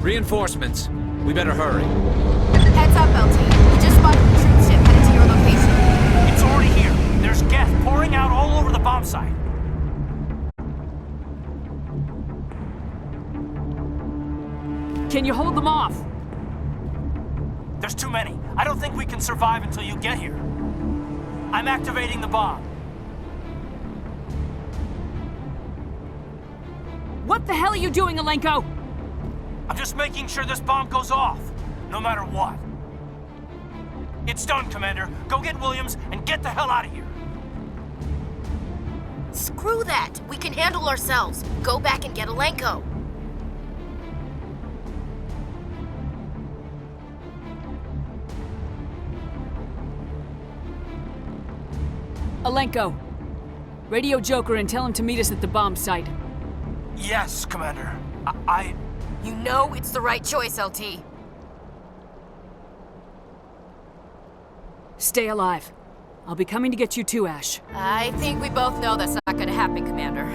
Reinforcements. We better hurry. Heads up, LT. We just spotted the troop ship headed to your location. It's already here. There's gas pouring out all over the bomb site. Can you hold them off? There's too many. I don't think we can survive until you get here. I'm activating the bomb. What the hell are you doing, Alenko? I'm just making sure this bomb goes off, no matter what. It's done, Commander. Go get Williams and get the hell out of here. Screw that. We can handle ourselves. Go back and get Alenko. Alenko, radio Joker and tell him to meet us at the bomb site. Yes, Commander. You know it's the right choice, LT. Stay alive. I'll be coming to get you too, Ash. I think we both know that's not gonna happen, Commander.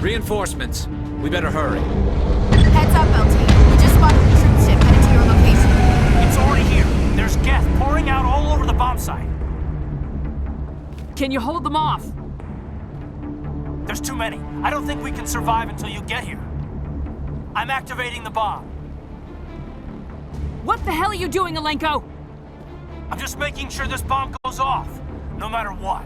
Reinforcements. We better hurry. Heads up, LT. We just spotted a troop ship headed to your location. It's already here. There's gas pouring out all over the bomb site. Can you hold them off? There's too many. I don't think we can survive until you get here. I'm activating the bomb. What the hell are you doing, Alenko? I'm just making sure this bomb goes off, no matter what.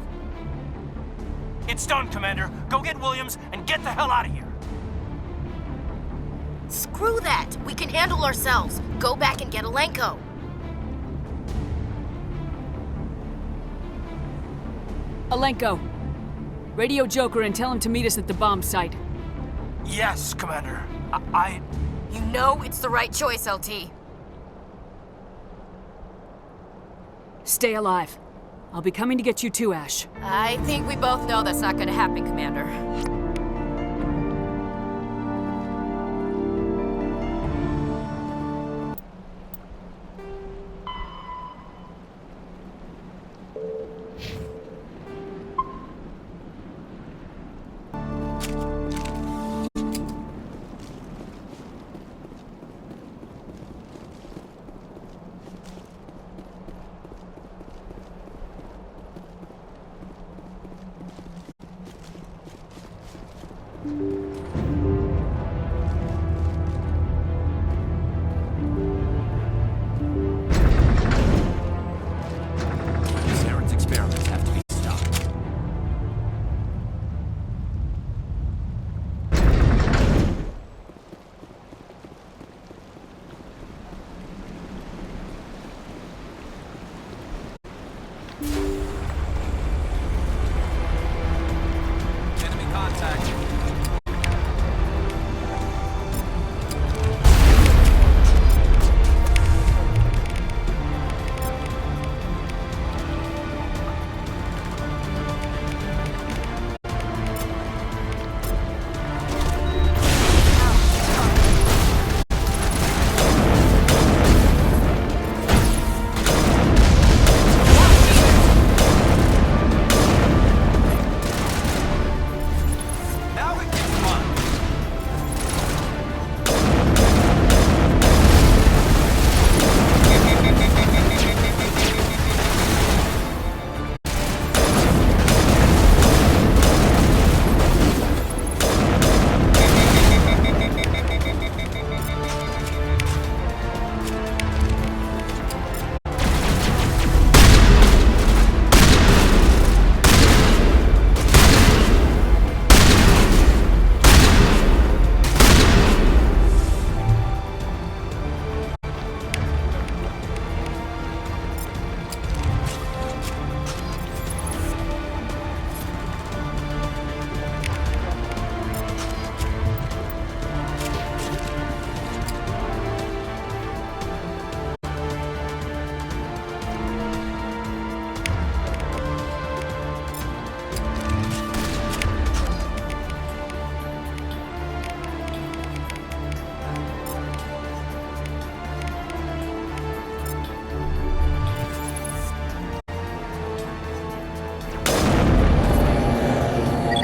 It's done, Commander. Go get Williams and get the hell out of here. Screw that. We can handle ourselves. Go back and get Alenko. Alenko, radio Joker and tell him to meet us at the bomb site. Yes, Commander. You know it's the right choice, LT. Stay alive. I'll be coming to get you too, Ash. I think we both know that's not gonna happen, Commander. Saren's experiments have to be stopped. Enemy contact. Now we can run.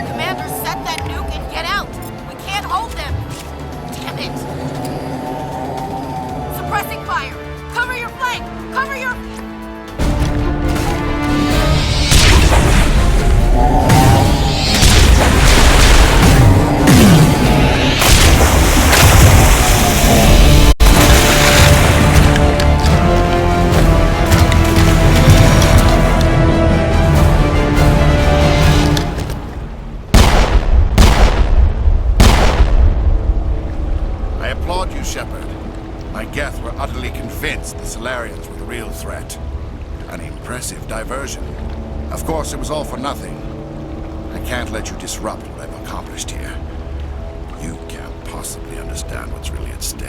Commander, set that nuke and get out. We can't hold them. Damn it. Suppressing fire. Cover your flank. Cover your... I applaud you, Shepard. My Geth were utterly convinced the Solarians were the real threat. An impressive diversion. Of course, it was all for nothing. I can't let you disrupt what I've accomplished here. You can't possibly understand what's really at stake.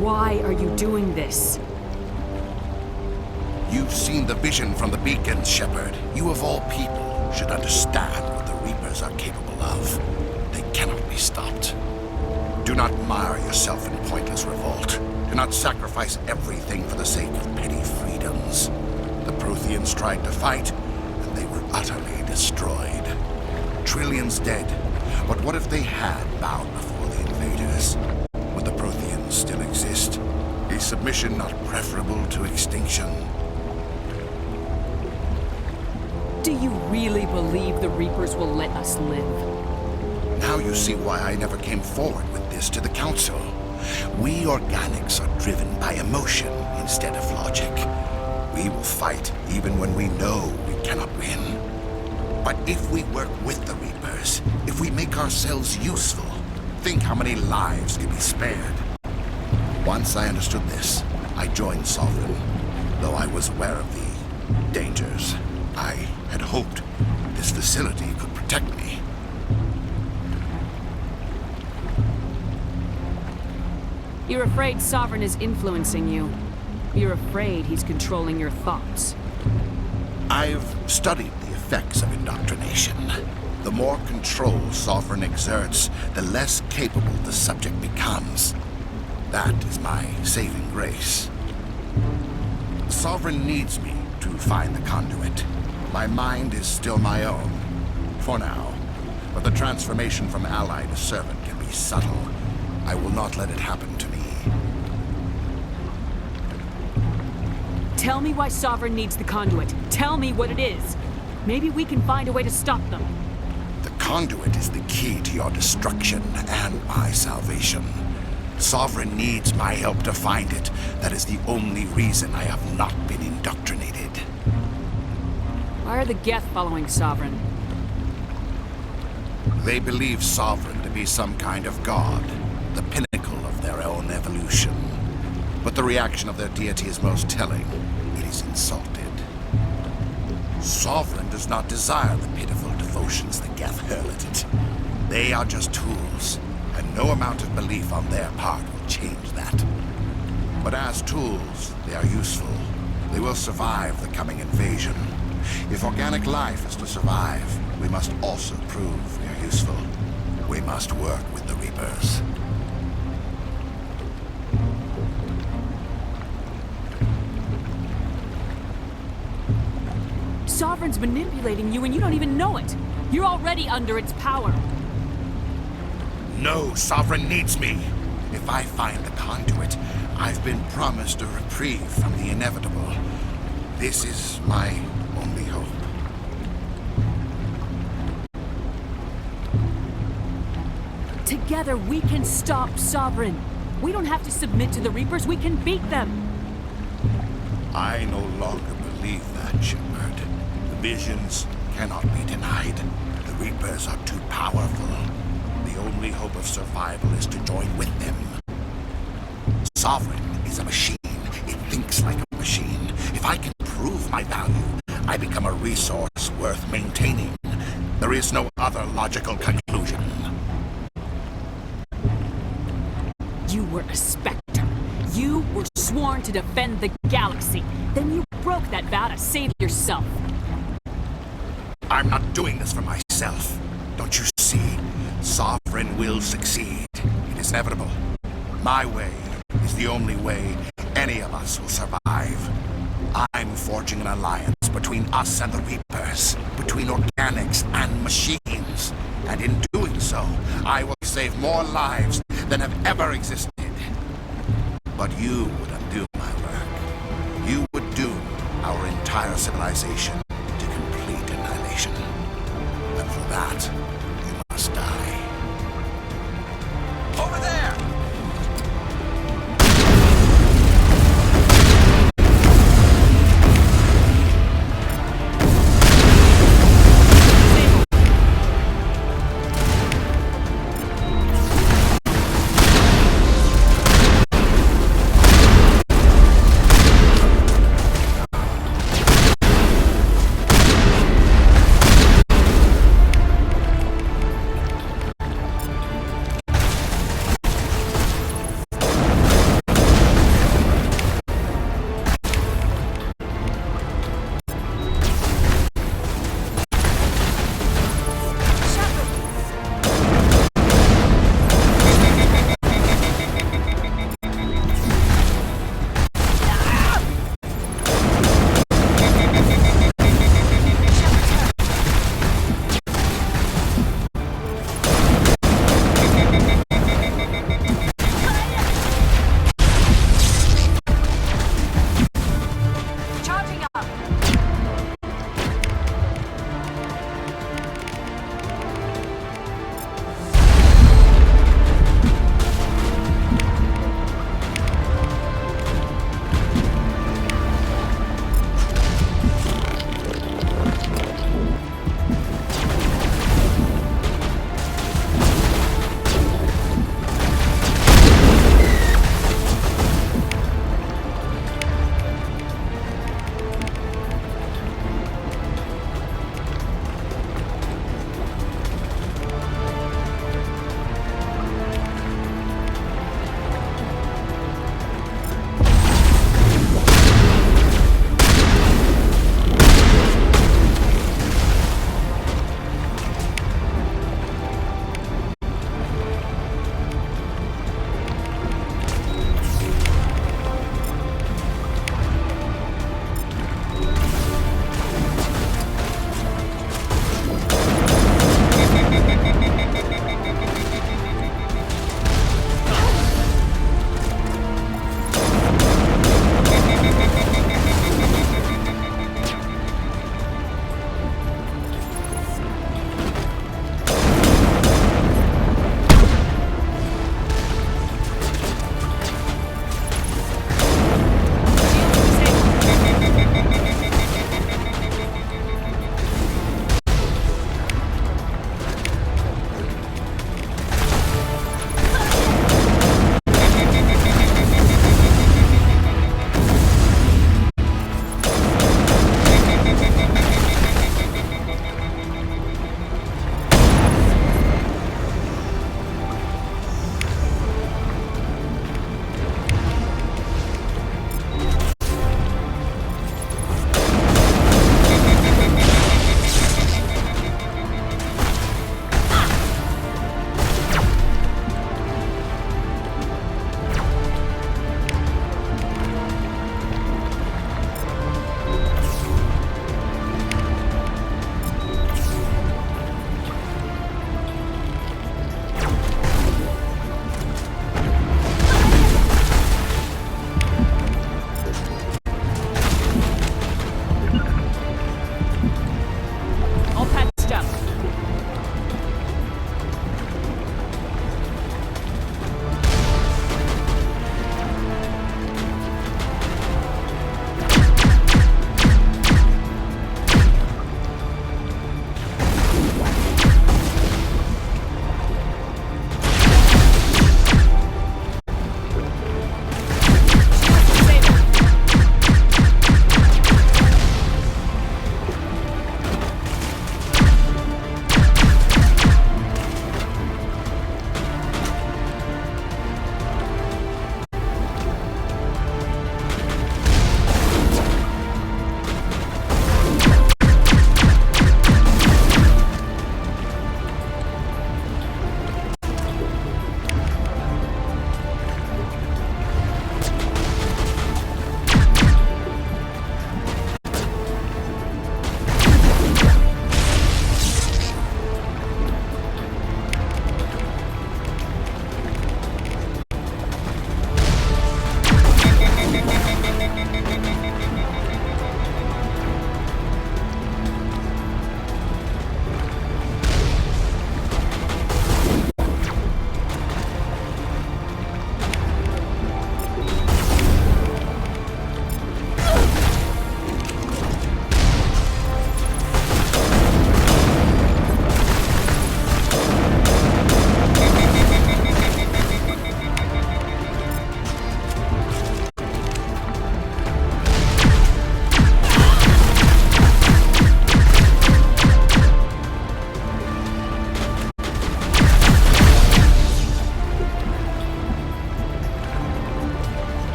Why are you doing this? You've seen the vision from the beacons, Shepard. You of all people should understand what the Reapers are capable of. They cannot be stopped. Do not mire yourself in pointless revolt. Do not sacrifice everything for the sake of petty freedoms. The Protheans tried to fight, and they were utterly destroyed. Trillions dead. But what if they had bowed before the invaders? Would the Protheans still exist? Is submission not preferable to extinction? Do you really believe the Reapers will let us live? Now you see why I never came forward with this to the Council. We organics are driven by emotion instead of logic. We will fight even when we know we cannot win. But if we work with the Reapers, if we make ourselves useful, think how many lives could be spared. Once I understood this, I joined Sovereign, though I was aware of the dangers. I had hoped this facility could protect me. You're afraid Sovereign is influencing you. You're afraid he's controlling your thoughts. I've studied the effects of indoctrination. The more control Sovereign exerts, the less capable the subject becomes. That is my saving grace. Sovereign needs me to find the conduit. My mind is still my own, for now. But the transformation from ally to servant can be subtle. I will not let it happen to me. Tell me why Sovereign needs the conduit. Tell me what it is. Maybe we can find a way to stop them. The conduit is the key to your destruction and my salvation. Sovereign needs my help to find it. That is the only reason I have not been indoctrinated. Why are the Geth following Sovereign? They believe Sovereign to be some kind of god, the pinnacle of their own evolution. But the reaction of their deity is most telling. It is insulted. Sovereign does not desire the pitiful devotions the Geth hurl at it. They are just tools, and no amount of belief on their part will change that. But as tools, they are useful. They will survive the coming invasion. If organic life is to survive, we must also prove we are useful. We must work with the Reapers. Sovereign's manipulating you and you don't even know it. You're already under its power. No, Sovereign needs me. If I find the conduit, I've been promised a reprieve from the inevitable. This is my only hope. Together we can stop Sovereign. We don't have to submit to the Reapers, we can beat them. I no longer believe that, Shepard. The visions cannot be denied. The Reapers are too powerful. The only hope of survival is to join with them. Sovereign is a machine. It thinks like a machine. If I can prove my value, I become a resource worth maintaining. There is no other logical conclusion. You were a Spectre. You were sworn to defend the galaxy. Then you broke that vow to save yourself. I'm not doing this for myself. Don't you see? Sovereign will succeed. It is inevitable. My way is the only way any of us will survive. I'm forging an alliance between us and the Reapers, between organics and machines. And in doing so, I will save more lives than have ever existed. But you would undo my work. You would doom our entire civilization to complete annihilation. And for that, you must die. Over there!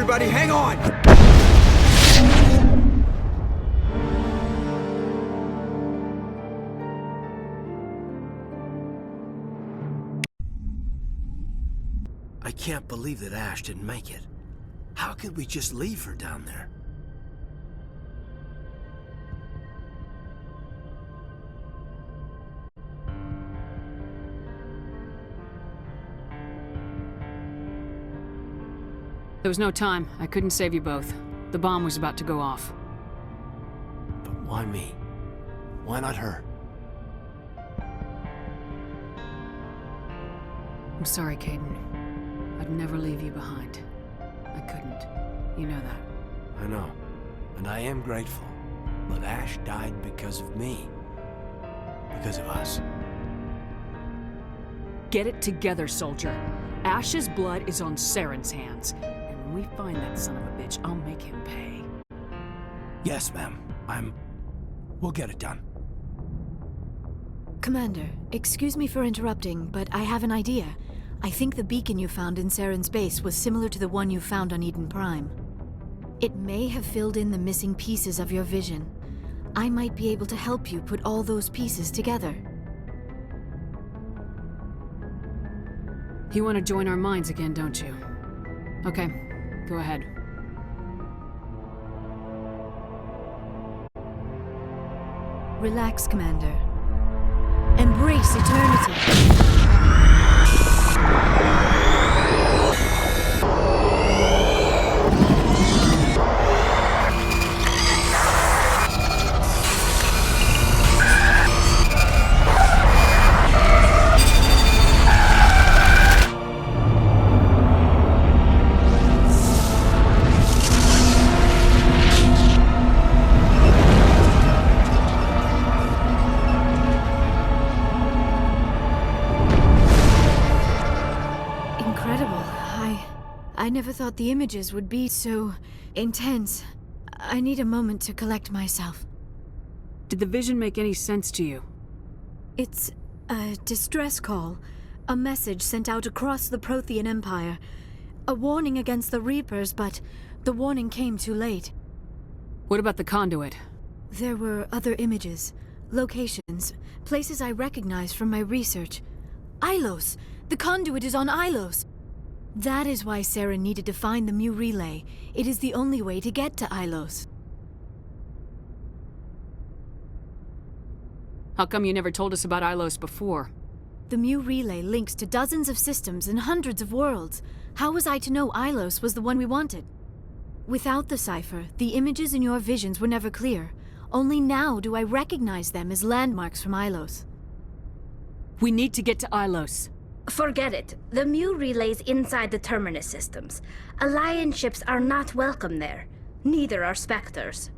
everybody, hang on! I can't believe that Ash didn't make it. How could we just leave her down there? There was no time. I couldn't save you both. The bomb was about to go off. But why me? Why not her? I'm sorry, Caden. I'd never leave you behind. I couldn't. You know that. I know. And I am grateful. But Ash died because of me. Because of us. Get it together, soldier. Ash's blood is on Saren's hands. And when we find that son of a bitch, I'll make him pay. Yes, ma'am. We'll get it done. Commander, excuse me for interrupting, but I have an idea. I think the beacon you found in Saren's base was similar to the one you found on Eden Prime. It may have filled in the missing pieces of your vision. I might be able to help you put all those pieces together. You want to join our minds again, don't you? Okay, go ahead. Relax, Commander. Embrace eternity. I never thought the images would be so intense. I need a moment to collect myself. Did the vision make any sense to you? It's a distress call. A message sent out across the Prothean Empire. A warning against the Reapers, but the warning came too late. What about the conduit? There were other images, locations, places I recognized from my research. Ilos! The conduit is on Ilos! That is why Saren needed to find the Mu relay. It is the only way to get to Ilos. How come you never told us about Ilos before? The Mu relay links to dozens of systems and hundreds of worlds. How was I to know Ilos was the one we wanted? Without the cipher, the images in your visions were never clear. Only now do I recognize them as landmarks from Ilos. We need to get to Ilos. Forget it. The Mu relay's inside the Terminus systems. Alliance ships are not welcome there. Neither are Spectres.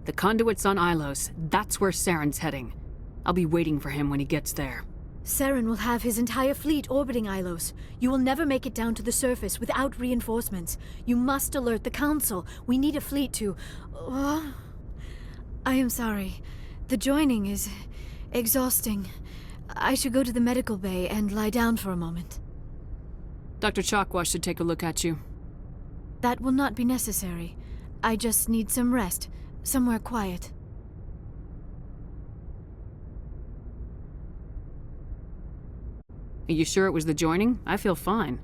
The conduit's on Ilos. That's where Saren's heading. I'll be waiting for him when he gets there. Saren will have his entire fleet orbiting Ilos. You will never make it down to the surface without reinforcements. You must alert the Council. We need a fleet to... I am sorry. The joining is... exhausting. I should go to the medical bay and lie down for a moment. Dr. Chakwas should take a look at you. That will not be necessary. I just need some rest, somewhere quiet. Are you sure it was the joining? I feel fine.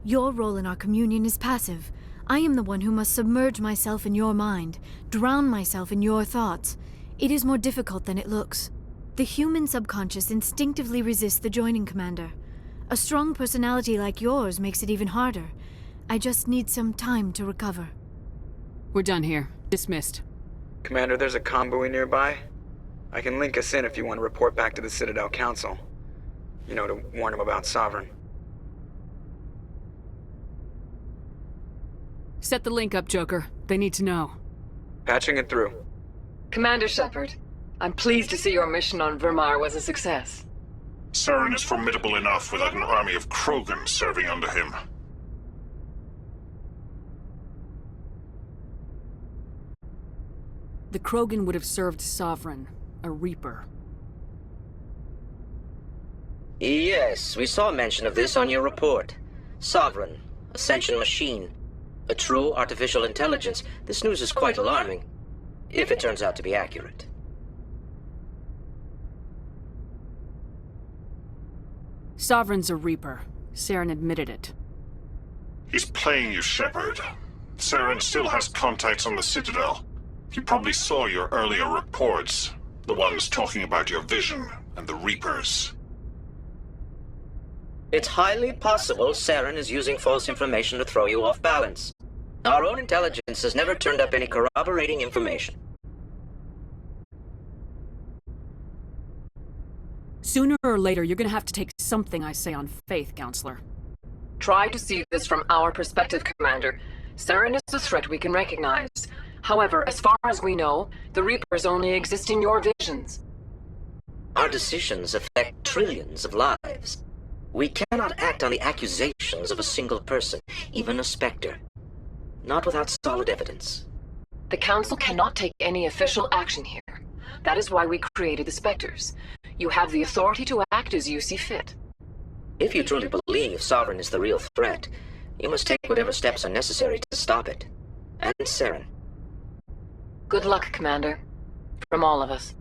Your role in our communion is passive. I am the one who must submerge myself in your mind, drown myself in your thoughts. It is more difficult than it looks. The human subconscious instinctively resists the joining, Commander. A strong personality like yours makes it even harder. I just need some time to recover. We're done here. Dismissed. Commander, there's a convoy nearby. I can link us in if you want to report back to the Citadel Council. You know, to warn them about Sovereign. Set the link up, Joker. They need to know. Patching it through. Commander Shepard, I'm pleased to see your mission on Vermar was a success. Saren is formidable enough without an army of Krogan serving under him. The Krogan would have served Sovereign, a Reaper. Yes, we saw mention of this on your report. Sovereign, Ascension machine, a true artificial intelligence. This news is quite alarming, if it turns out to be accurate. Sovereign's a Reaper. Saren admitted it. He's playing you, Shepard. Saren still has contacts on the Citadel. He probably saw your earlier reports. The ones talking about your vision and the Reapers. It's highly possible Saren is using false information to throw you off balance. Our own intelligence has never turned up any corroborating information. Sooner or later, you're gonna have to take something I say on faith, Counselor. Try to see this from our perspective, Commander. Saren is a threat we can recognize. However, as far as we know, the Reapers only exist in your visions. Our decisions affect trillions of lives. We cannot act on the accusations of a single person, even a Spectre. Not without solid evidence. The Council cannot take any official action here. That is why we created the Spectres. You have the authority to act as you see fit. If you truly believe Sovereign is the real threat, you must take whatever steps are necessary to stop it. And Saren. Good luck, Commander. From all of us.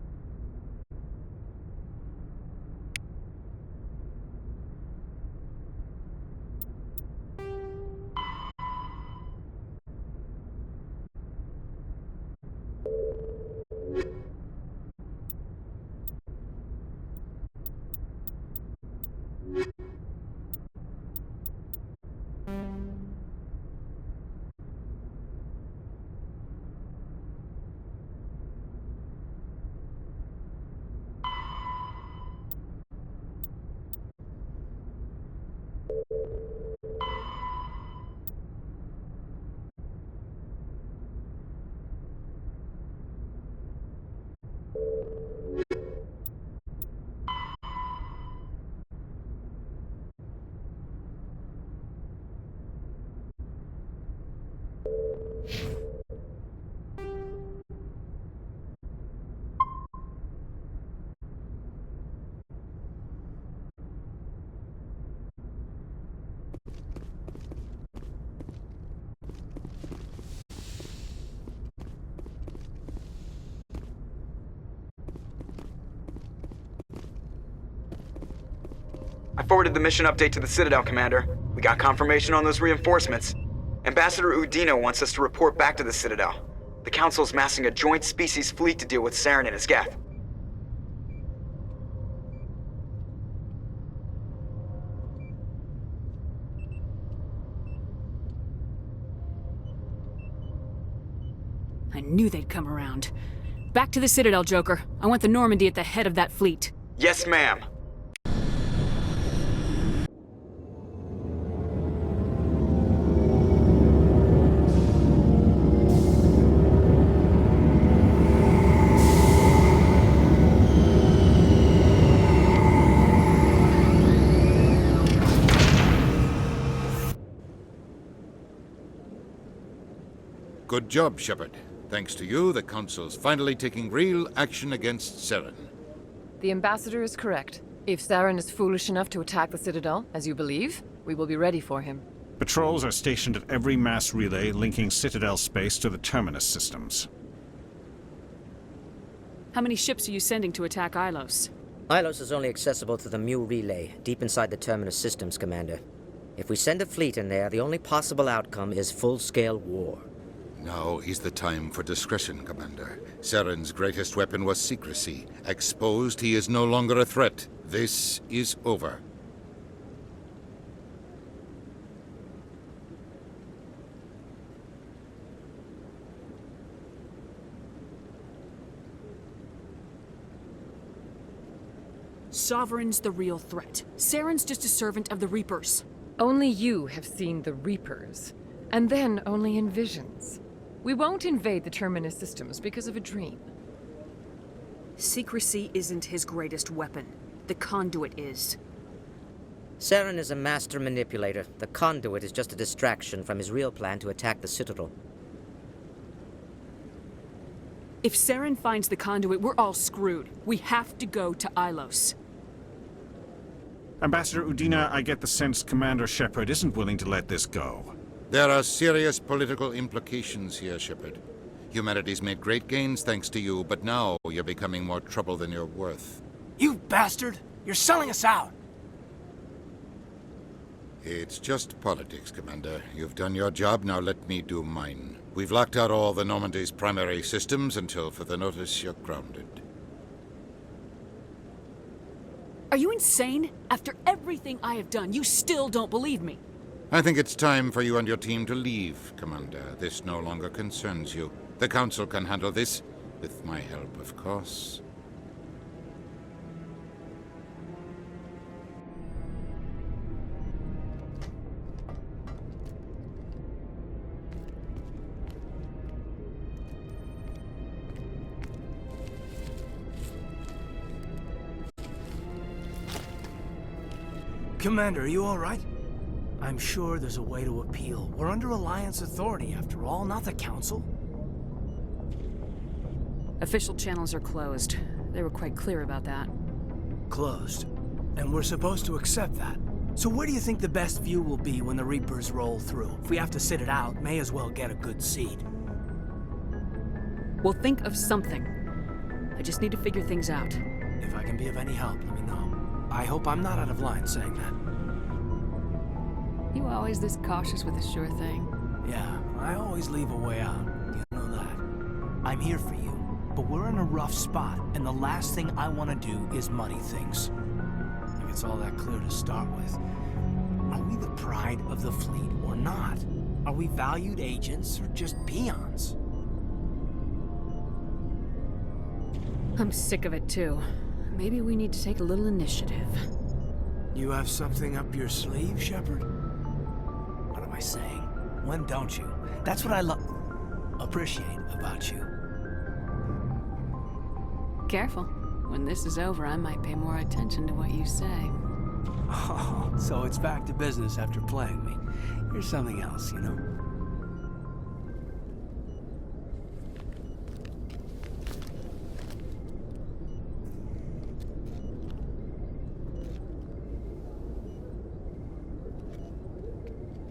I forwarded the mission update to the Citadel, Commander. We got confirmation on those reinforcements. Ambassador Udino wants us to report back to the Citadel. The Council's massing a joint species fleet to deal with Saren and his Geth. I knew they'd come around. Back to the Citadel, Joker. I want the Normandy at the head of that fleet. Yes, ma'am. Good job, Shepard. Thanks to you, the Council's finally taking real action against Saren. The Ambassador is correct. If Saren is foolish enough to attack the Citadel, as you believe, we will be ready for him. Patrols are stationed at every mass relay linking Citadel space to the Terminus systems. How many ships are you sending to attack Ilos? Ilos is only accessible to the Mu relay, deep inside the Terminus systems, Commander. If we send a fleet in there, the only possible outcome is full-scale war. Now is the time for discretion, Commander. Saren's greatest weapon was secrecy. Exposed, he is no longer a threat. This is over. Sovereign's the real threat. Saren's just a servant of the Reapers. Only you have seen the Reapers, and then only in visions. We won't invade the Terminus systems because of a dream. Secrecy isn't his greatest weapon. The conduit is. Saren is a master manipulator. The conduit is just a distraction from his real plan to attack the Citadel. If Saren finds the conduit, we're all screwed. We have to go to Ilos. Ambassador Udina, I get the sense Commander Shepard isn't willing to let this go. There are serious political implications here, Shepard. Humanity's made great gains thanks to you, but now you're becoming more trouble than you're worth. You bastard! You're selling us out! It's just politics, Commander. You've done your job, now let me do mine. We've locked out all the Normandy's primary systems until further notice you're grounded. Are you insane? After everything I have done, you still don't believe me. I think it's time for you and your team to leave, Commander. This no longer concerns you. The Council can handle this, with my help, of course. Commander, are you all right? I'm sure there's a way to appeal. We're under Alliance authority, after all, not the Council. Official channels are closed. They were quite clear about that. Closed. And we're supposed to accept that. So where do you think the best view will be when the Reapers roll through? If we have to sit it out, may as well get a good seat. We'll think of something. I just need to figure things out. If I can be of any help, let me know. I hope I'm not out of line saying that. You always this cautious with a sure thing. Yeah, I always leave a way out. You know that. I'm here for you, but we're in a rough spot, and the last thing I want to do is muddy things. If it's all that clear to start with. Are we the pride of the fleet or not? Are we valued agents or just peons? I'm sick of it too. Maybe we need to take a little initiative. You have something up your sleeve, Shepard? What am I saying? When don't you? That's what I appreciate about you. Careful. When this is over, I might pay more attention to what you say. Oh, so it's back to business after playing me. You're something else, you know?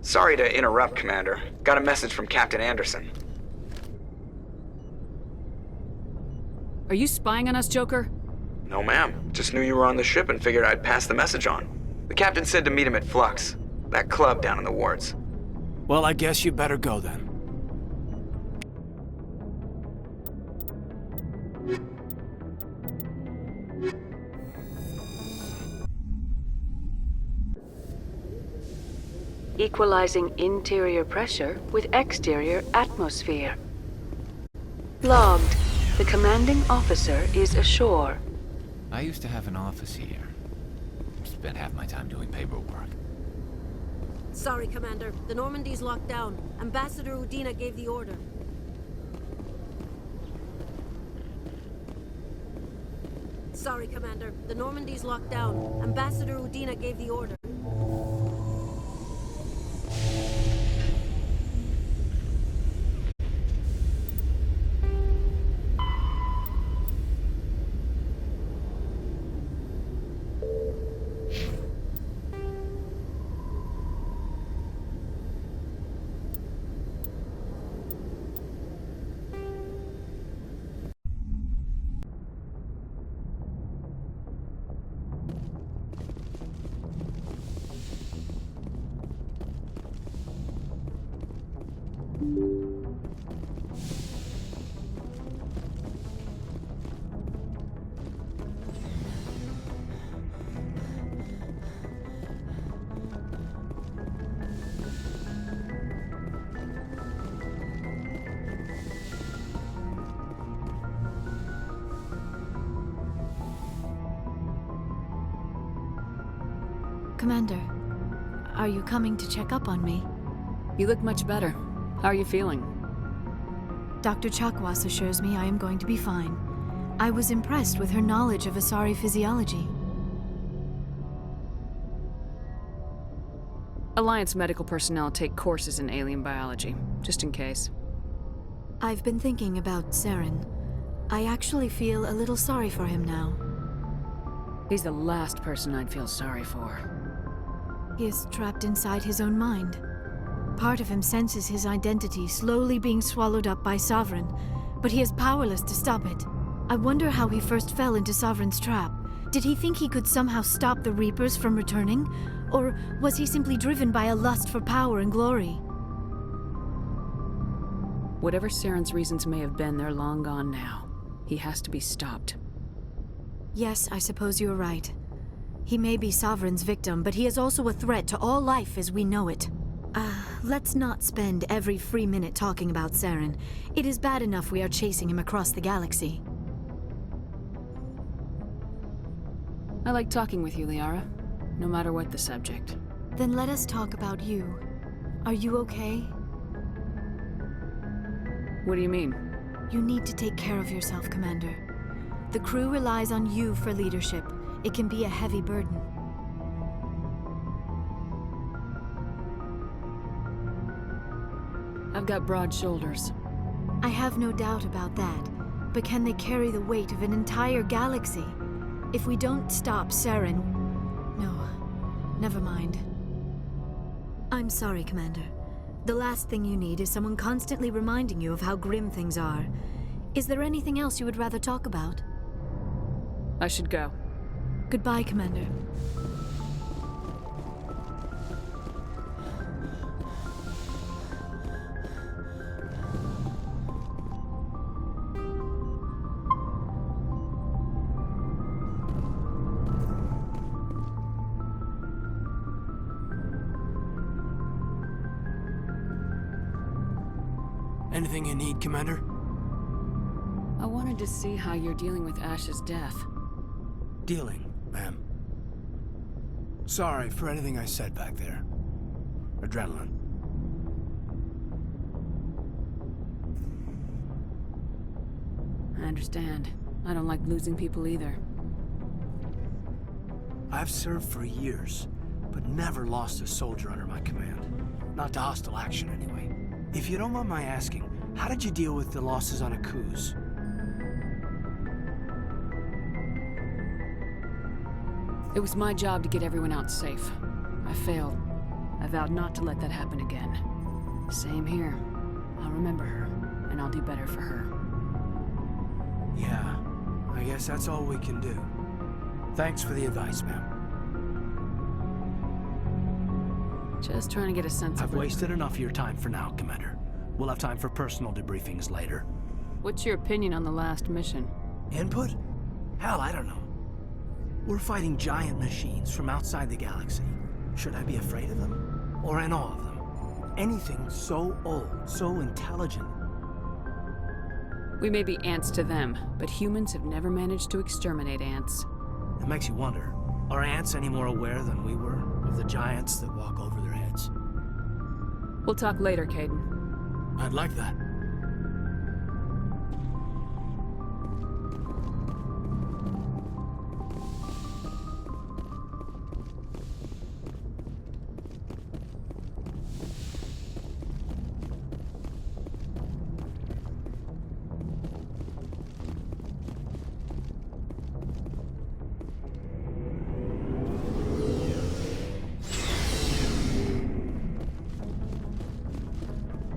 Sorry to interrupt, Commander. Got a message from Captain Anderson. Are you spying on us, Joker? No, ma'am. Just knew you were on the ship and figured I'd pass the message on. The captain said to meet him at Flux, that club down in the wards. Well, I guess you better go then. Equalizing interior pressure with exterior atmosphere. Logged. The commanding officer is ashore. I used to have an office here. Spent half my time doing paperwork. Sorry, Commander. The Normandy's locked down. Ambassador Udina gave the order. Sorry, Commander. The Normandy's locked down. Ambassador Udina gave the order. Commander, are you coming to check up on me? You look much better. How are you feeling? Dr. Chakwas assures me I am going to be fine. I was impressed with her knowledge of Asari physiology. Alliance medical personnel take courses in alien biology, just in case. I've been thinking about Saren. I actually feel a little sorry for him now. He's the last person I'd feel sorry for. He is trapped inside his own mind. Part of him senses his identity slowly being swallowed up by Sovereign, but he is powerless to stop it. I wonder how he first fell into Sovereign's trap. Did he think he could somehow stop the Reapers from returning? Or was he simply driven by a lust for power and glory? Whatever Saren's reasons may have been, they're long gone now. He has to be stopped. Yes, I suppose you're right. He may be Sovereign's victim, but he is also a threat to all life as we know it. Let's not spend every free minute talking about Saren. It is bad enough we are chasing him across the galaxy. I like talking with you, Liara, no matter what the subject. Then let us talk about you. Are you okay? What do you mean? You need to take care of yourself, Commander. The crew relies on you for leadership. It can be a heavy burden. I've got broad shoulders. I have no doubt about that. But can they carry the weight of an entire galaxy? If we don't stop Saren... No, never mind. I'm sorry, Commander. The last thing you need is someone constantly reminding you of how grim things are. Is there anything else you would rather talk about? I should go. Goodbye, Commander. Anything you need, Commander? I wanted to see how you're dealing with Ash's death. Dealing, ma'am. Sorry for anything I said back there. Adrenaline. I understand. I don't like losing people either. I've served for years, but never lost a soldier under my command. Not to hostile action, anyway. If you don't mind my asking, how did you deal with the losses on Akuz? It was my job to get everyone out safe. I failed. I vowed not to let that happen again. Same here. I'll remember her, and I'll do better for her. Yeah, I guess that's all we can do. Thanks for the advice, ma'am. Just trying to get a sense of... I've wasted enough of your time for now, Commander. We'll have time for personal debriefings later. What's your opinion on the last mission? Input? Hell, I don't know. We're fighting giant machines from outside the galaxy. Should I be afraid of them? Or in awe of them? Anything so old, so intelligent. We may be ants to them, but humans have never managed to exterminate ants. It makes you wonder, are ants any more aware than we were of the giants that walk over their heads? We'll talk later, Caden. I'd like that.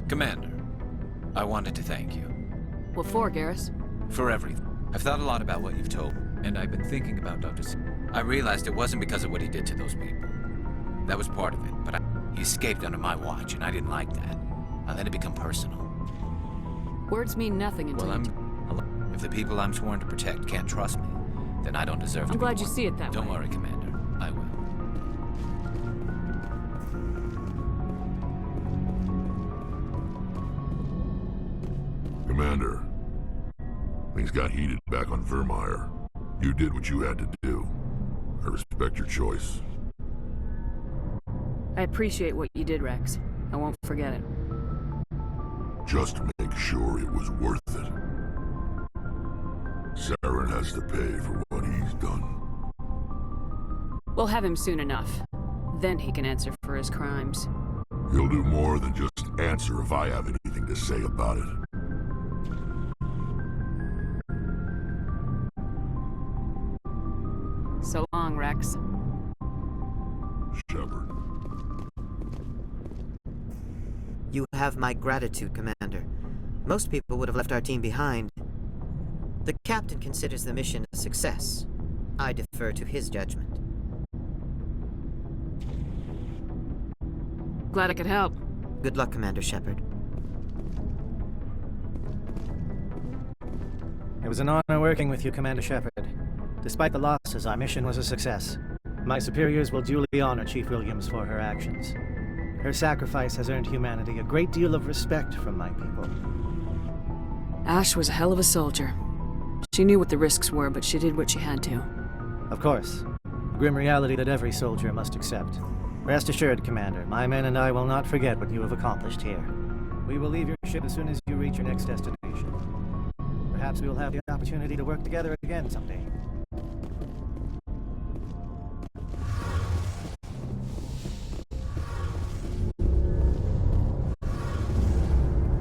Commander, I wanted to thank you. What for, Garrus? For everything. I've thought a lot about what you've told me, and I've been thinking about Dr. I realized it wasn't because of what he did to those people. That was part of it, but he escaped under my watch, and I didn't like that. I let it become personal. Words mean nothing until if the people I'm sworn to protect can't trust me, then I don't deserve to I'm be glad you one. see it that way. Don't worry, Commander. I will. Commander, things got heated back on Vermeer. You did what you had to do. I respect your choice. I appreciate what you did, Rex. I won't forget it. Just make sure it was worth it. Saren has to pay for what he's done. We'll have him soon enough. Then he can answer for his crimes. He'll do more than just answer if I have anything to say about it. So long, Rex. Shepard. You have my gratitude, Commander. Most people would have left our team behind. The captain considers the mission a success. I defer to his judgment. Glad I could help. Good luck, Commander Shepard. It was an honor working with you, Commander Shepard. Despite the losses, our mission was a success. My superiors will duly honor Chief Williams for her actions. Her sacrifice has earned humanity a great deal of respect from my people. Ash was a hell of a soldier. She knew what the risks were, but she did what she had to. Of course. A grim reality that every soldier must accept. Rest assured, Commander, my men and I will not forget what you have accomplished here. We will leave your ship as soon as you reach your next destination. Perhaps we will have the opportunity to work together again someday.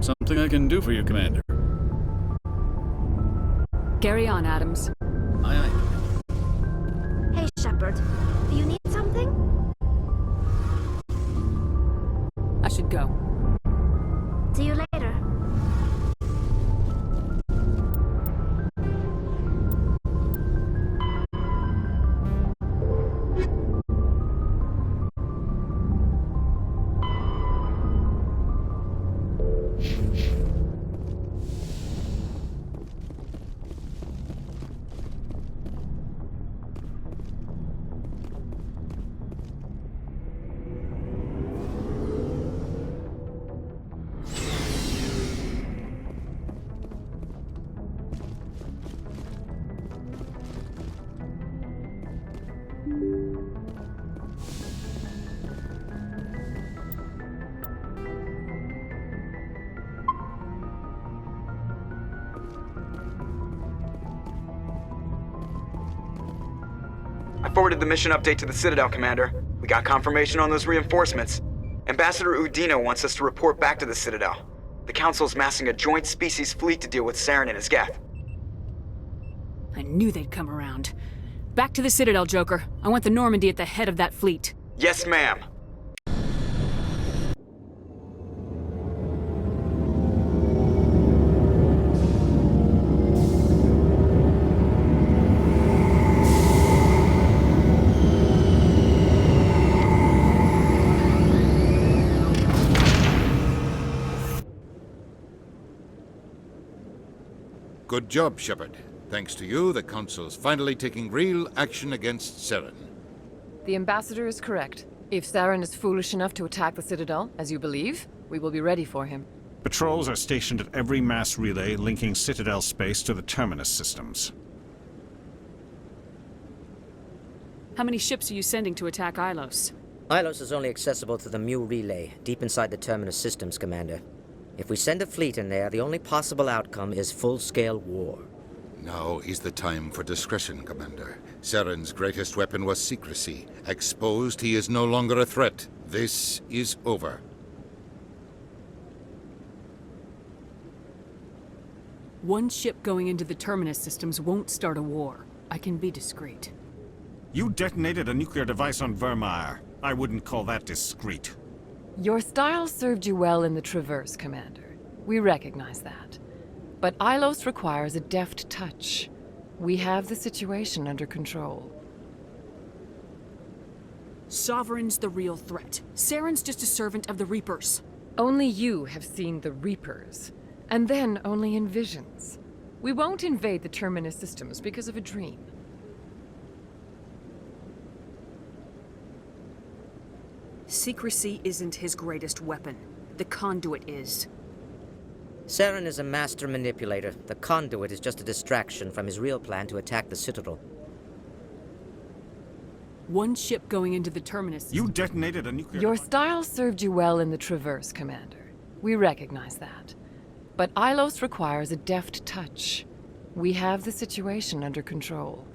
Something I can do for you, Commander. Carry on, Adams. Aye, aye. Hey, Shepard. Do you need something? I should go. See you later. I forwarded the mission update to the Citadel, Commander. We got confirmation on those reinforcements. Ambassador Udino wants us to report back to the Citadel. The Council's massing a joint species fleet to deal with Saren and his Geth. I knew they'd come around. Back to the Citadel, Joker. I want the Normandy at the head of that fleet. Yes, ma'am. Good job, Shepard. Thanks to you, the Council's finally taking real action against Saren. The Ambassador is correct. If Saren is foolish enough to attack the Citadel, as you believe, we will be ready for him. Patrols are stationed at every mass relay linking Citadel space to the Terminus systems. How many ships are you sending to attack Ilos? Ilos is only accessible to the Mu relay, deep inside the Terminus systems, Commander. If we send a fleet in there, the only possible outcome is full-scale war. Now is the time for discretion, Commander. Saren's greatest weapon was secrecy. Exposed, he is no longer a threat. This is over. One ship going into the Terminus systems won't start a war. I can be discreet. You detonated a nuclear device on Vermeer. I wouldn't call that discreet. Your style served you well in the Traverse, Commander. We recognize that. But Ilos requires a deft touch. We have the situation under control. Sovereign's the real threat. Saren's just a servant of the Reapers. Only you have seen the Reapers, and then only in visions. We won't invade the Terminus systems because of a dream. Secrecy isn't his greatest weapon. The conduit is. Saren is a master manipulator. The conduit is just a distraction from his real plan to attack the Citadel. One ship going into the Terminus. You detonated a nuclear... Your style served you well in the Traverse, Commander. We recognize that. But Ilos requires a deft touch. We have the situation under control.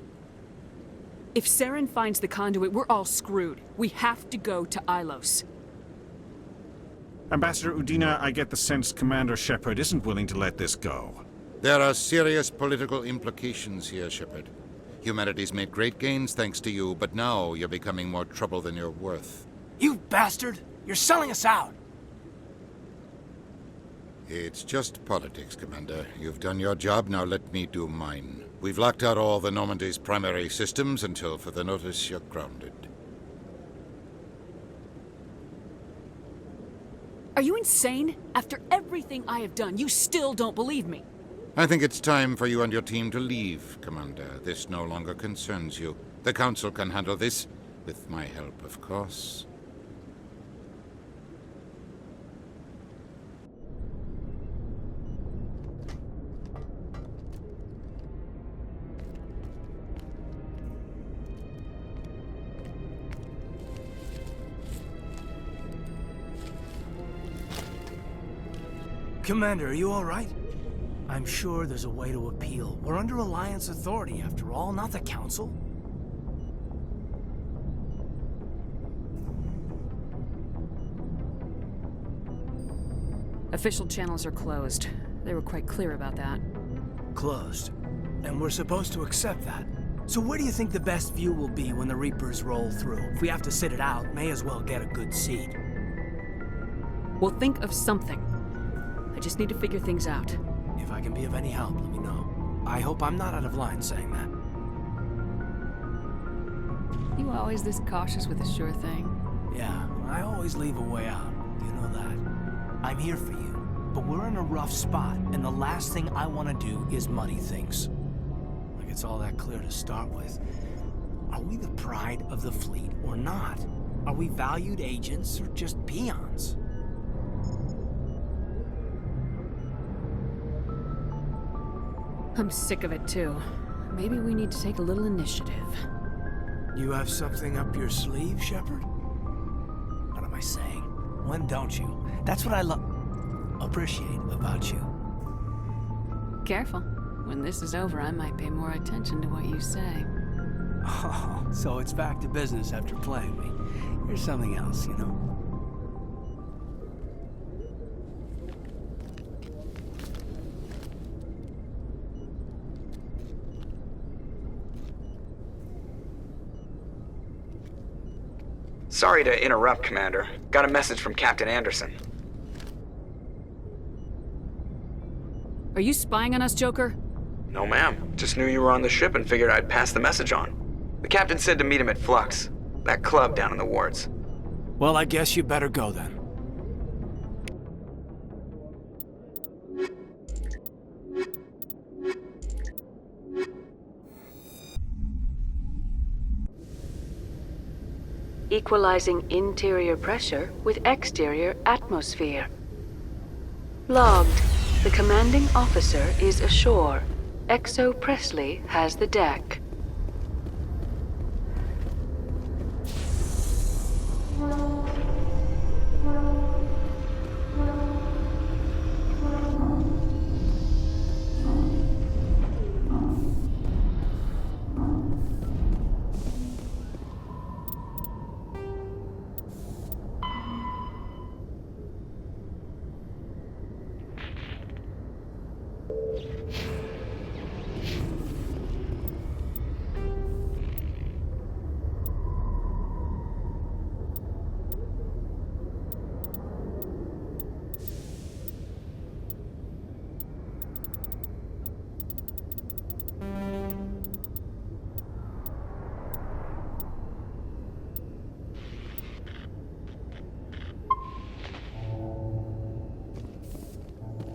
If Saren finds the conduit, we're all screwed. We have to go to Ilos. Ambassador Udina, I get the sense Commander Shepard isn't willing to let this go. There are serious political implications here, Shepard. Humanity's made great gains thanks to you, but now you're becoming more trouble than you're worth. You bastard! You're selling us out! It's just politics, Commander. You've done your job, now let me do mine. We've locked out all the Normandy's primary systems until further notice you're grounded. Are you insane? After everything I have done, you still don't believe me. I think it's time for you and your team to leave, Commander. This no longer concerns you. The Council can handle this, with my help, of course. Commander, are you all right? I'm sure there's a way to appeal. We're under Alliance authority, after all, not the Council. Official channels are closed. They were quite clear about that. Closed. And we're supposed to accept that. So where do you think the best view will be when the Reapers roll through? If we have to sit it out, may as well get a good seat. We'll think of something. I just need to figure things out. If I can be of any help, let me know. I hope I'm not out of line saying that. You always this cautious with a sure thing? Yeah, I always leave a way out. You know that. I'm here for you, but we're in a rough spot, and the last thing I want to do is muddy things. Like it's all that clear to start with. Are we the pride of the fleet or not? Are we valued agents or just peons? I'm sick of it too. Maybe we need to take a little initiative. You have something up your sleeve, Shepard? What am I saying? When don't you? That's what I appreciate about you. Careful. When this is over, I might pay more attention to what you say. Oh, so it's back to business after playing me. You're something else, you know? Sorry to interrupt, Commander. Got a message from Captain Anderson. Are you spying on us, Joker? No, ma'am. Just knew you were on the ship and figured I'd pass the message on. The captain said to meet him at Flux, that club down in the wards. Well, I guess you better go then. Equalizing interior pressure with exterior atmosphere. Logged. The commanding officer is ashore. Exo Presley has the deck.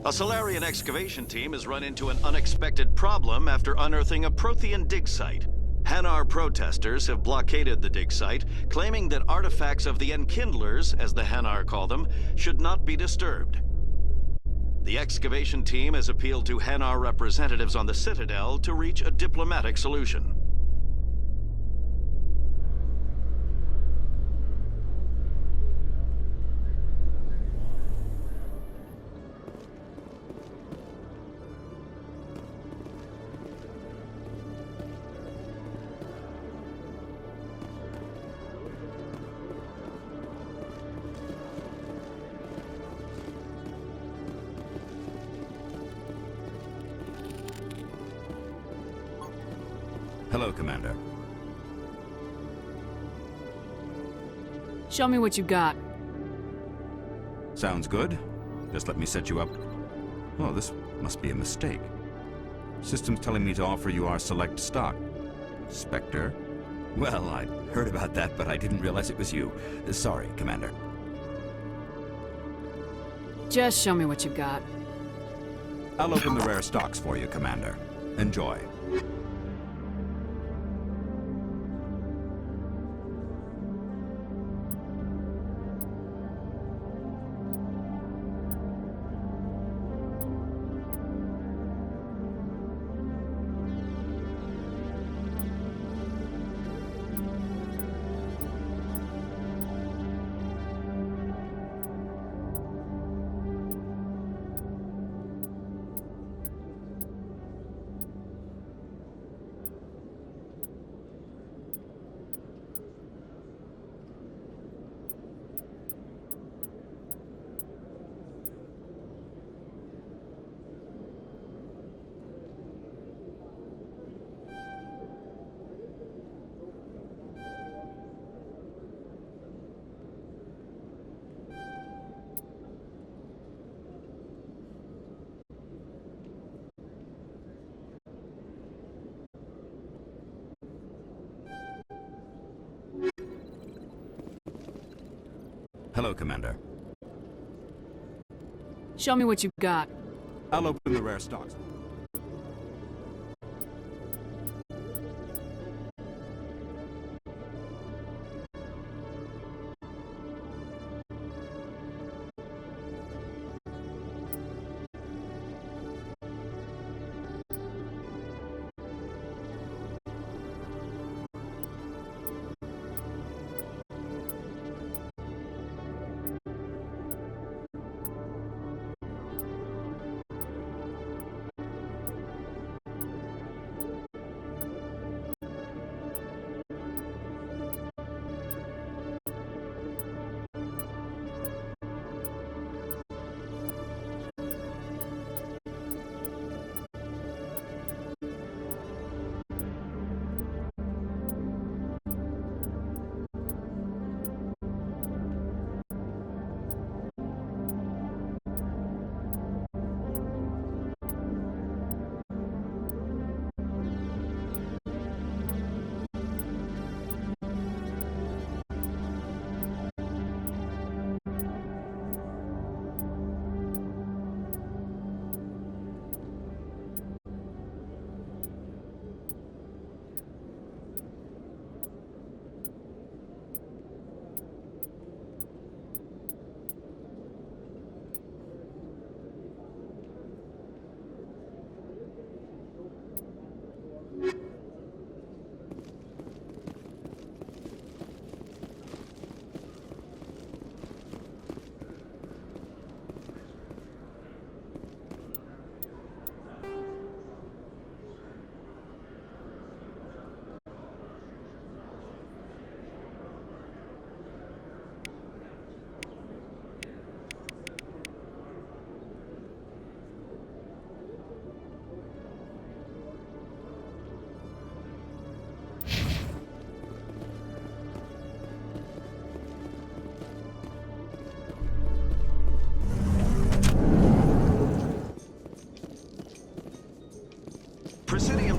A Solarian excavation team has run into an unexpected problem after unearthing a Prothean dig site. Hanar protesters have blockaded the dig site, claiming that artifacts of the Enkindlers, as the Hanar call them, should not be disturbed. The excavation team has appealed to Hanar representatives on the Citadel to reach a diplomatic solution. Hello, Commander. Show me what you got. Sounds good. Just let me set you up. Oh, this must be a mistake. System's telling me to offer you our select stock. Spectre? Well, I'd heard about that, but I didn't realize it was you. Sorry, Commander. Just show me what you got. I'll open the rare stocks for you, Commander. Enjoy. Hello, Commander. Show me what you got. I'll open the rare stocks.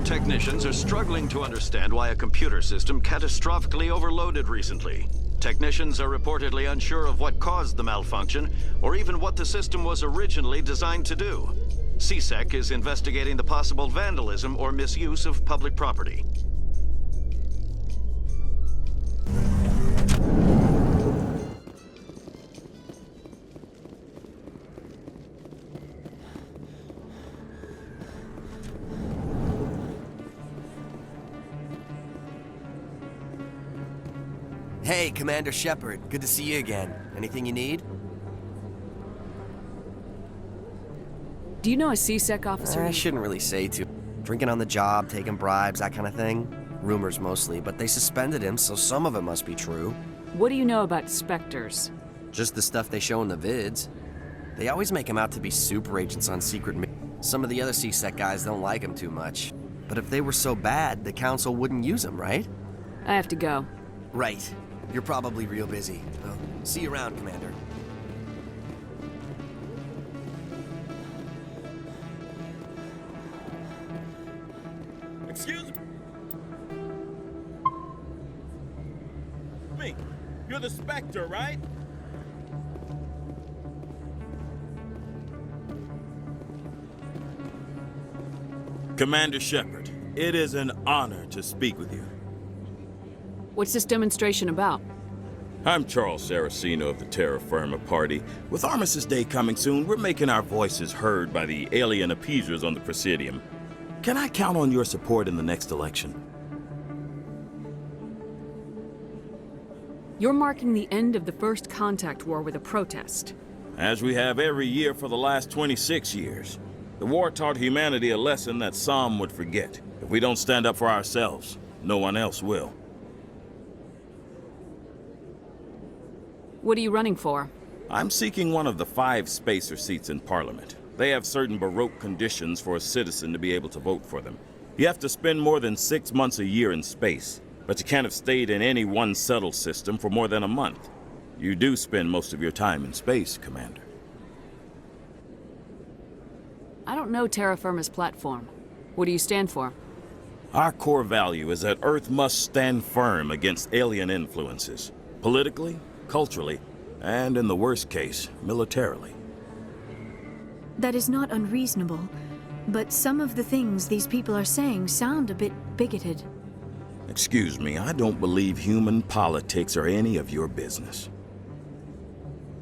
Technicians are struggling to understand why a computer system catastrophically overloaded recently. Technicians are reportedly unsure of what caused the malfunction, or even what the system was originally designed to do. CSEC is investigating the possible vandalism or misuse of public property. Hey, Commander Shepard. Good to see you again. Anything you need? Do you know a CSEC officer? I shouldn't really say too. Drinking on the job, taking bribes, that kind of thing. Rumors mostly, but they suspended him, so some of it must be true. What do you know about Spectres? Just the stuff they show in the vids. They always make him out to be super agents on secret missions. Some of the other CSEC guys don't like him too much. But if they were so bad, the Council wouldn't use them, right? I have to go. Right. You're probably real busy. Well, see you around, Commander. Excuse me. You're the Spectre, right? Commander Shepard, it is an honor to speak with you. What's this demonstration about? I'm Charles Saraceno of the Terra Firma Party. With Armistice Day coming soon, we're making our voices heard by the alien appeasers on the Presidium. Can I count on your support in the next election? You're marking the end of the first contact war with a protest. As we have every year for the last 26 years. The war taught humanity a lesson that some would forget. If we don't stand up for ourselves, no one else will. What are you running for? I'm seeking one of the 5 spacer seats in Parliament. They have certain Baroque conditions for a citizen to be able to vote for them. You have to spend more than 6 months a year in space, but you can't have stayed in any one settled system for more than a month. You do spend most of your time in space, Commander. I don't know Terra Firma's platform. What do you stand for? Our core value is that Earth must stand firm against alien influences, politically, culturally, and in the worst case, militarily. That is not unreasonable, but some of the things these people are saying sound a bit bigoted. Excuse me, I don't believe human politics are any of your business.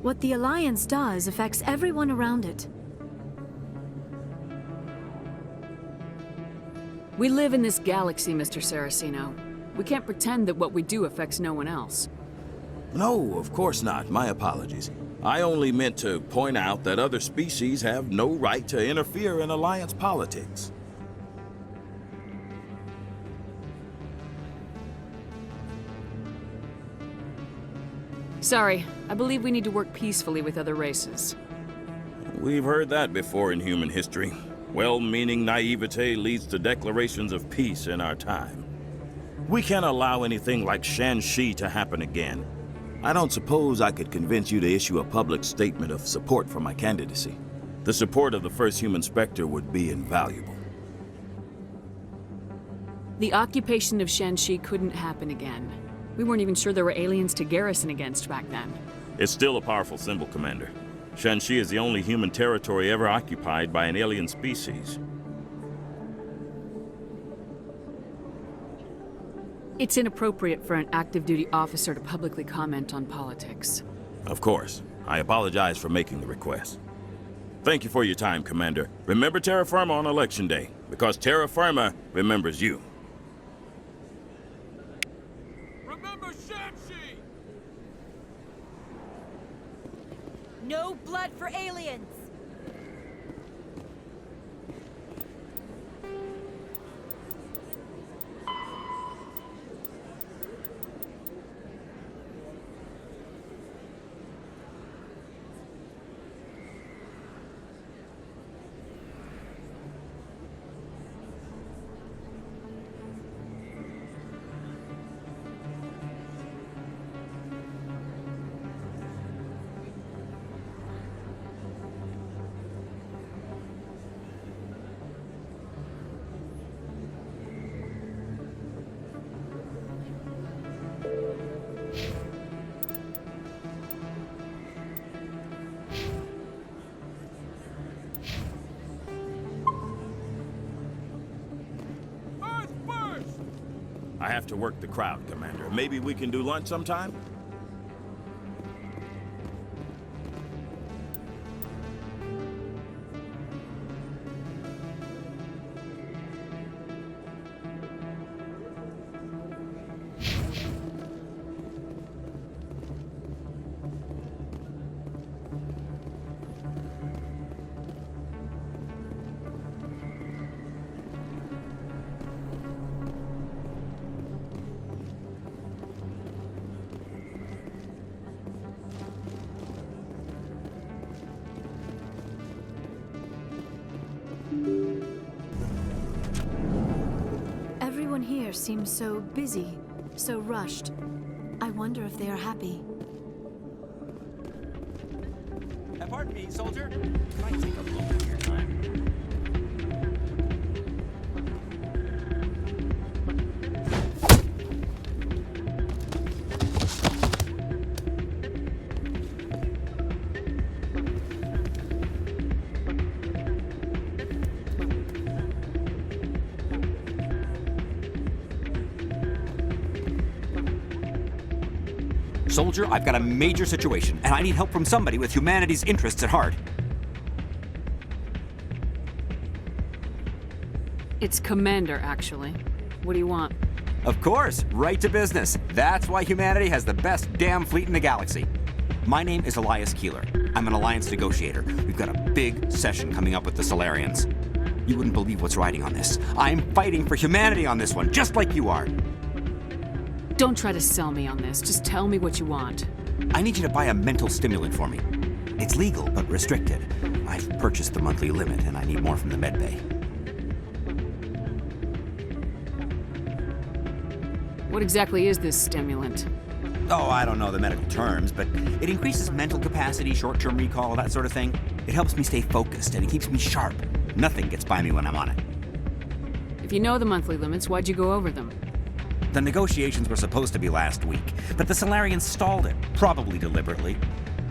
What the Alliance does affects everyone around it. We live in this galaxy, Mr. Saraceno. We can't pretend that what we do affects no one else. No, of course not. My apologies. I only meant to point out that other species have no right to interfere in Alliance politics. Sorry, I believe we need to work peacefully with other races. We've heard that before in human history. Well-meaning naivete leads to declarations of peace in our time. We can't allow anything like Shanxi to happen again. I don't suppose I could convince you to issue a public statement of support for my candidacy. The support of the first human Spectre would be invaluable. The occupation of Shanxi couldn't happen again. We weren't even sure there were aliens to garrison against back then. It's still a powerful symbol, Commander. Shanxi is the only human territory ever occupied by an alien species. It's inappropriate for an active duty officer to publicly comment on politics. Of course. I apologize for making the request. Thank you for your time, Commander. Remember Terra Firma on Election Day, because Terra Firma remembers you. Remember Shanxi! No blood for aliens! I have to work the crowd, Commander. Maybe we can do lunch sometime? Everyone here seems so busy, so rushed. I wonder if they are happy. Pardon me, soldier. Might take a moment of your time. Soldier, I've got a major situation, and I need help from somebody with humanity's interests at heart. It's Commander, actually. What do you want? Of course, right to business. That's why humanity has the best damn fleet in the galaxy. My name is Elias Keeler. I'm an alliance negotiator. We've got a big session coming up with the Solarians. You wouldn't believe what's riding on this. I'm fighting for humanity on this one, just like you are. Don't try to sell me on this. Just tell me what you want. I need you to buy a mental stimulant for me. It's legal, but restricted. I've purchased the monthly limit, and I need more from the medbay. What exactly is this stimulant? Oh, I don't know the medical terms, but it increases mental capacity, short-term recall, that sort of thing. It helps me stay focused, and it keeps me sharp. Nothing gets by me when I'm on it. If you know the monthly limits, why'd you go over them? The negotiations were supposed to be last week, but the Solarians stalled it, probably deliberately.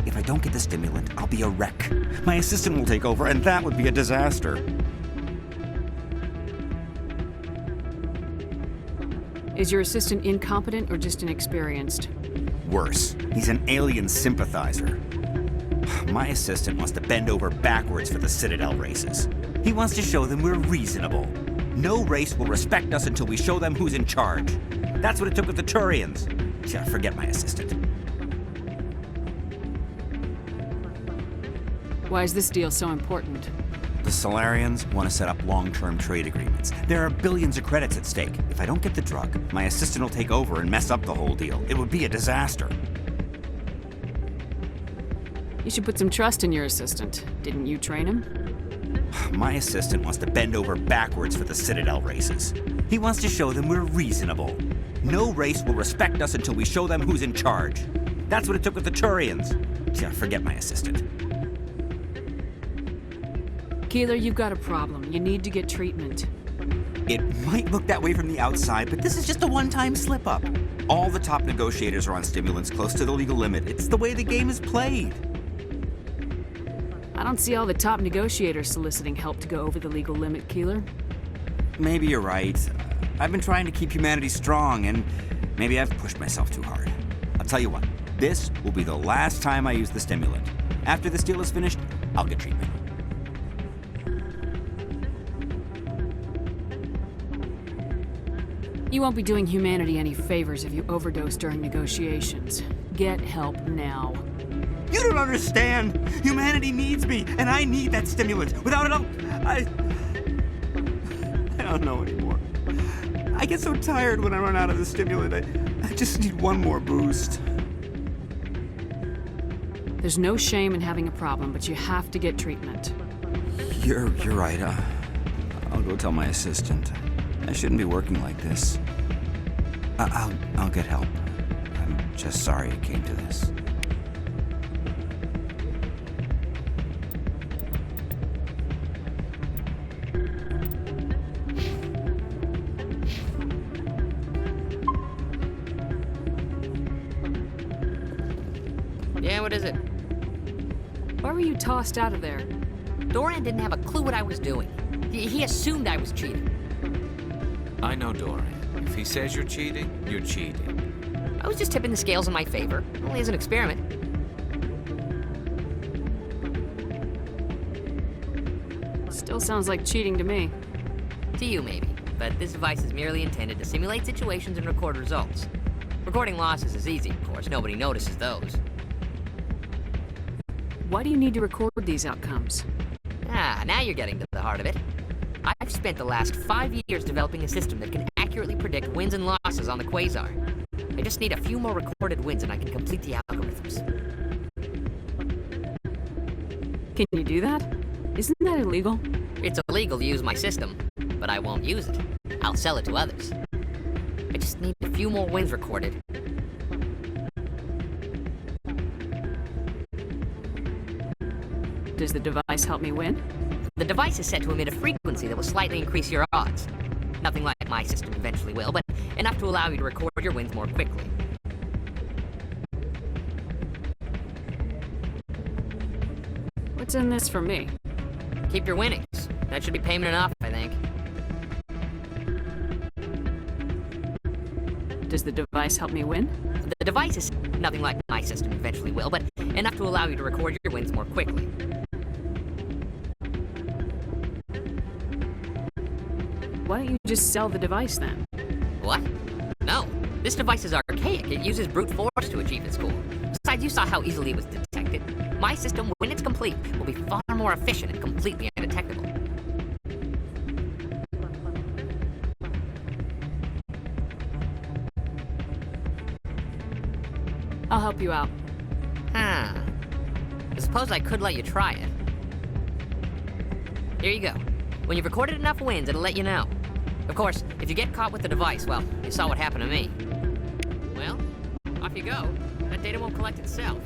If I don't get the stimulant, I'll be a wreck. My assistant will take over, and that would be a disaster. Is your assistant incompetent or just inexperienced? Worse, he's an alien sympathizer. My assistant wants to bend over backwards for the Citadel races. He wants to show them we're reasonable. No race will respect us until we show them who's in charge. That's what it took with the Turians. Yeah, forget my assistant. Why is this deal so important? The Solarians want to set up long-term trade agreements. There are billions of credits at stake. If I don't get the drug, my assistant will take over and mess up the whole deal. It would be a disaster. You should put some trust in your assistant. Didn't you train him? My assistant wants to bend over backwards for the Citadel races. He wants to show them we're reasonable. No race will respect us until we show them who's in charge. That's what it took with the Turians. Yeah, forget my assistant. Keeler, you've got a problem. You need to get treatment. It might look that way from the outside, but this is just a one-time slip-up. All the top negotiators are on stimulants close to the legal limit. It's the way the game is played. I don't see all the top negotiators soliciting help to go over the legal limit, Keeler. Maybe you're right. I've been trying to keep humanity strong, and maybe I've pushed myself too hard. I'll tell you what, this will be the last time I use the stimulant. After this deal is finished, I'll get treatment. You won't be doing humanity any favors if you overdose during negotiations. Get help now. You don't understand! Humanity needs me, and I need that stimulant. Without it, I don't know anymore. I get so tired when I run out of the stimulant. I just need one more boost. There's no shame in having a problem, but you have to get treatment. You're right. I'll go tell my assistant. I shouldn't be working like this. I'll get help. I'm just sorry it came to this. Yeah, what is it? Why were you tossed out of there? Dorian didn't have a clue what I was doing. He assumed I was cheating. I know Dorian. If he says you're cheating, you're cheating. I was just tipping the scales in my favor, only as an experiment. Still sounds like cheating to me. To you, maybe. But this device is merely intended to simulate situations and record results. Recording losses is easy, of course. Nobody notices those. Why do you need to record these outcomes? Now you're getting to the heart of it. I've spent the last 5 years developing a system that can accurately predict wins and losses on the Quasar. I just need a few more recorded wins and I can complete the algorithms. Can you do that? Isn't that illegal? It's illegal to use my system, but I won't use it. I'll sell it to others. just need a few more wins recorded. Does the device help me win? The device is set to emit a frequency that will slightly increase your odds. Nothing like my system eventually will, but enough to allow you to record your wins more quickly. What's in this for me? Keep your winnings. That should be payment enough, I think. Does the device help me win? The device is nothing like my system eventually will, but enough to allow you to record your wins more quickly. Why don't you just sell the device then? What? No. This device is archaic. It uses brute force to achieve its goal. Besides, you saw how easily it was detected. My system, when it's complete, will be far more efficient and completely undetectable. I'll help you out. Huh. I suppose I could let you try it. Here you go. When you've recorded enough wins, it'll let you know. Of course, if you get caught with the device, well, you saw what happened to me. Well, off you go. That data won't collect itself.